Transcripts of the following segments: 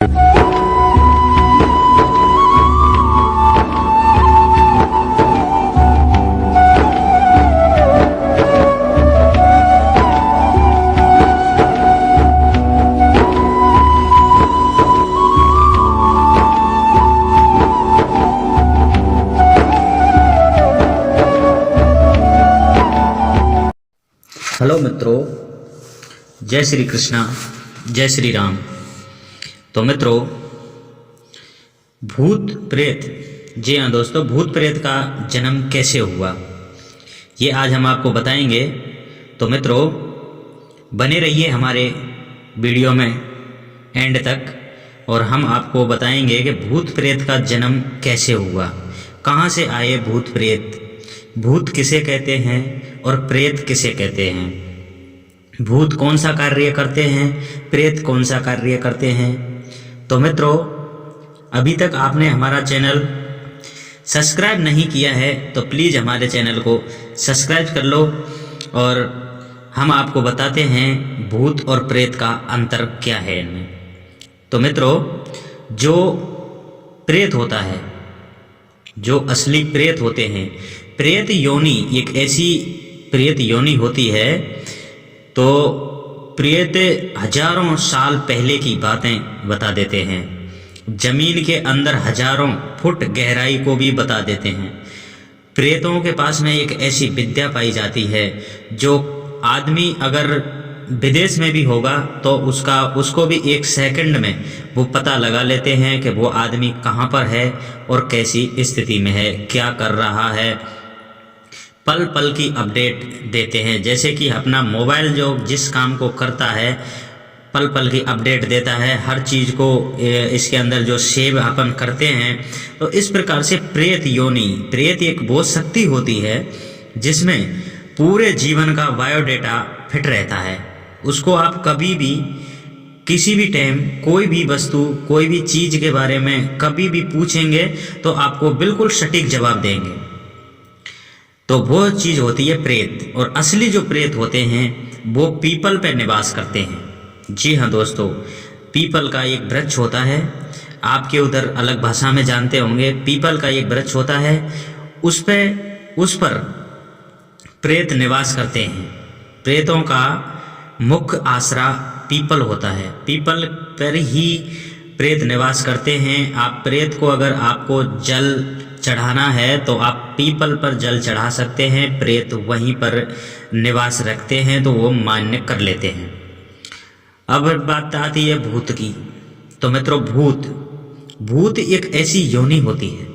Hello मित्रों, जय श्री कृष्णा, जय श्री राम। तो मित्रों, भूत प्रेत, जी हाँ दोस्तों, भूत प्रेत का जन्म कैसे हुआ ये आज हम आपको बताएंगे। तो मित्रों, बने रहिए हमारे वीडियो में एंड तक और हम आपको बताएंगे कि भूत प्रेत का जन्म कैसे हुआ, कहाँ से आए भूत प्रेत, भूत किसे कहते हैं और प्रेत किसे कहते हैं, भूत कौन सा कार्य करते हैं, प्रेत कौन सा कार्य करते हैं। तो मित्रों, अभी तक आपने हमारा चैनल सब्सक्राइब नहीं किया है तो प्लीज़ हमारे चैनल को सब्सक्राइब कर लो और हम आपको बताते हैं भूत और प्रेत का अंतर क्या है इनमें। तो मित्रों, जो प्रेत होता है, जो असली प्रेत होते हैं, प्रेत योनि एक ऐसी प्रेत योनि होती है। तो प्रेत हजारों साल पहले की बातें बता देते हैं, जमीन के अंदर हजारों फुट गहराई को भी बता देते हैं। प्रेतों के पास में एक ऐसी विद्या पाई जाती है जो आदमी अगर विदेश में भी होगा तो उसको भी एक सेकंड में वो पता लगा लेते हैं कि वो आदमी कहाँ पर है और कैसी स्थिति में है, क्या कर रहा है। पल पल की अपडेट देते हैं, जैसे कि अपना मोबाइल जो जिस काम को करता है पल पल की अपडेट देता है, हर चीज़ को इसके अंदर जो सेव अपन करते हैं। तो इस प्रकार से प्रेत योनि, प्रेत एक वो शक्ति होती है जिसमें पूरे जीवन का बायोडेटा फिट रहता है। उसको आप कभी भी किसी भी टाइम कोई भी वस्तु, कोई भी चीज़ के बारे में कभी भी पूछेंगे तो आपको बिल्कुल सटीक जवाब देंगे। तो वो चीज़ होती है प्रेत। और असली जो प्रेत होते हैं वो पीपल पे निवास करते हैं। जी हाँ दोस्तों, पीपल का एक वृक्ष होता है, आपके उधर अलग भाषा में जानते होंगे। पीपल का एक वृक्ष होता है, उस पर प्रेत निवास करते हैं। प्रेतों का मुख्य आसरा पीपल होता है, पीपल पर ही प्रेत निवास करते हैं। आप प्रेत को अगर आपको जल चढ़ाना है तो आप पीपल पर जल चढ़ा सकते हैं, प्रेत वहीं पर निवास रखते हैं तो वो मान्य कर लेते हैं। अब बात आती है भूत की। तो मित्रों, भूत एक ऐसी योनि होती है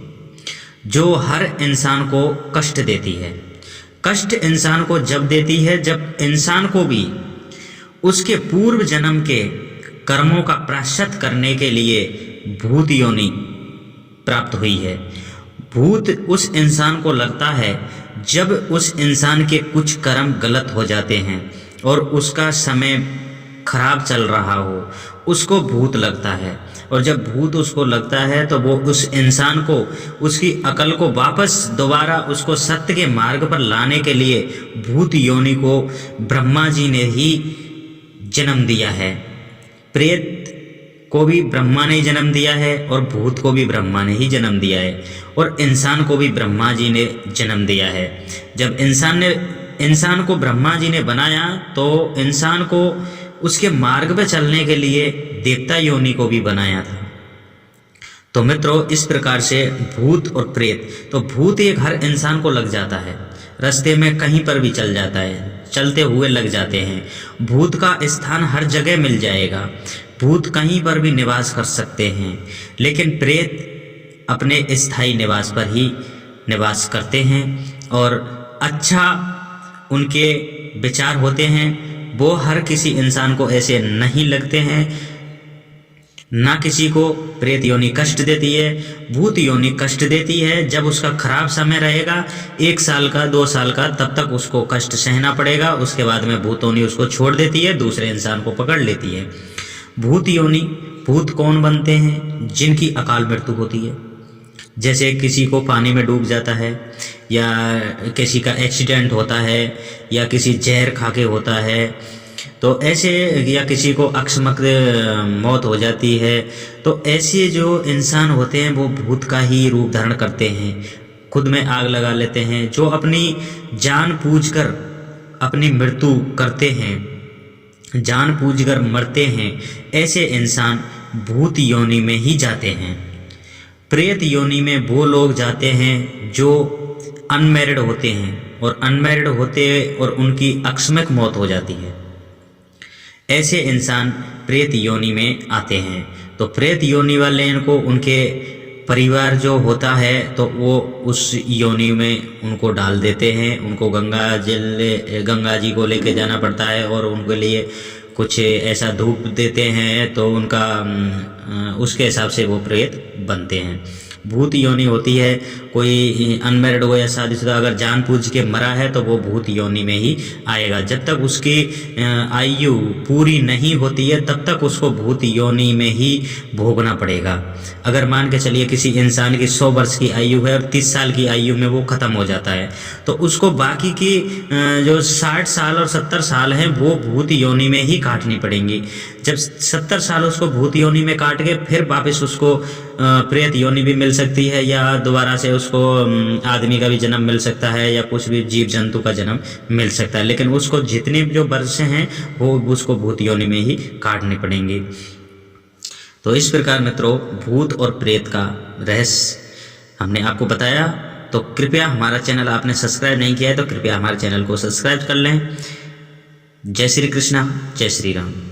जो हर इंसान को कष्ट देती है। कष्ट इंसान को जब देती है जब इंसान को भी उसके पूर्व जन्म के कर्मों का प्रायश्चित करने के लिए भूत योनि प्राप्त हुई है। भूत उस इंसान को लगता है जब उस इंसान के कुछ कर्म गलत हो जाते हैं और उसका समय खराब चल रहा हो, उसको भूत लगता है। और जब भूत उसको लगता है तो वो उस इंसान को, उसकी अकल को वापस दोबारा उसको सत्य के मार्ग पर लाने के लिए भूत योनि को ब्रह्मा जी ने ही जन्म दिया है। प्रेत को भी ब्रह्मा ने जन्म दिया है और भूत को भी ब्रह्मा ने ही जन्म दिया है और इंसान को भी ब्रह्मा जी ने जन्म दिया है। जब इंसान को ब्रह्मा जी ने बनाया तो इंसान को उसके मार्ग पे चलने के लिए देवता योनि को भी बनाया था। तो मित्रों, इस प्रकार से भूत और प्रेत, तो भूत एक हर इंसान को लग जाता है, रास्ते में कहीं पर भी चल जाता है, चलते हुए लग जाते हैं। भूत का स्थान हर जगह मिल जाएगा, भूत कहीं पर भी निवास कर सकते हैं, लेकिन प्रेत अपने स्थायी निवास पर ही निवास करते हैं और अच्छा उनके विचार होते हैं। वो हर किसी इंसान को ऐसे नहीं लगते हैं, ना किसी को प्रेत योनि कष्ट देती है। भूत योनि कष्ट देती है जब उसका खराब समय रहेगा, 1 साल का 2 साल का, तब तक उसको कष्ट सहना पड़ेगा। उसके बाद में भूत योनि उसको छोड़ देती है, दूसरे इंसान को पकड़ लेती है। भूत योनि, भूत कौन बनते हैं? जिनकी अकाल मृत्यु होती है, जैसे किसी को पानी में डूब जाता है या किसी का एक्सीडेंट होता है या किसी जहर खा के होता है तो ऐसे या किसी को अकस्मात मौत हो जाती है, तो ऐसे जो इंसान होते हैं वो भूत का ही रूप धारण करते हैं, खुद में आग लगा लेते हैं, जो अपनी जान पूछकर अपनी मृत्यु करते हैं, जान पूछकर मरते हैं, ऐसे इंसान भूत योनि में ही जाते हैं। प्रेत योनि में वो लोग जाते हैं जो अनमैरिड होते हैं और अनमैरिड होते और उनकी अकस्मात मौत हो जाती है, ऐसे इंसान प्रेत योनि में आते हैं। तो प्रेत योनि वाले इनको उनके परिवार जो होता है तो वो उस योनि में उनको डाल देते हैं, उनको गंगा जी को लेके जाना पड़ता है और उनके लिए कुछ ऐसा धूप देते हैं, तो उनका उसके हिसाब से वो प्रेत बनते हैं। भूत योनि होती है, कोई अनमैरिड हो या शादीशुदा अगर जान पूछ के मरा है तो वो भूत योनि में ही आएगा। जब तक उसकी आयु पूरी नहीं होती है तब तक उसको भूत योनि में ही भोगना पड़ेगा। अगर मान के चलिए किसी इंसान की 100 वर्ष की आयु है और 30 साल की आयु में वो ख़त्म हो जाता है, तो उसको बाकी की जो 60 साल और 70 साल हैं वो भूत योनि में ही काटनी पड़ेंगी। जब 70 साल उसको भूत योनि में काट के फिर वापस उसको प्रेत योनि भी मिल सकती है, या दोबारा से उसको आदमी का भी जन्म मिल सकता है, या कुछ भी जीव जंतु का जन्म मिल सकता है, लेकिन उसको जितने जो वर्ष हैं वो उसको भूत योनि में ही काटने पड़ेंगे। तो इस प्रकार मित्रों भूत और प्रेत का रहस्य हमने आपको बताया। तो कृपया हमारा चैनल आपने सब्सक्राइब नहीं किया है तो कृपया हमारे चैनल को सब्सक्राइब कर लें। जय श्री कृष्णा, जय श्री राम।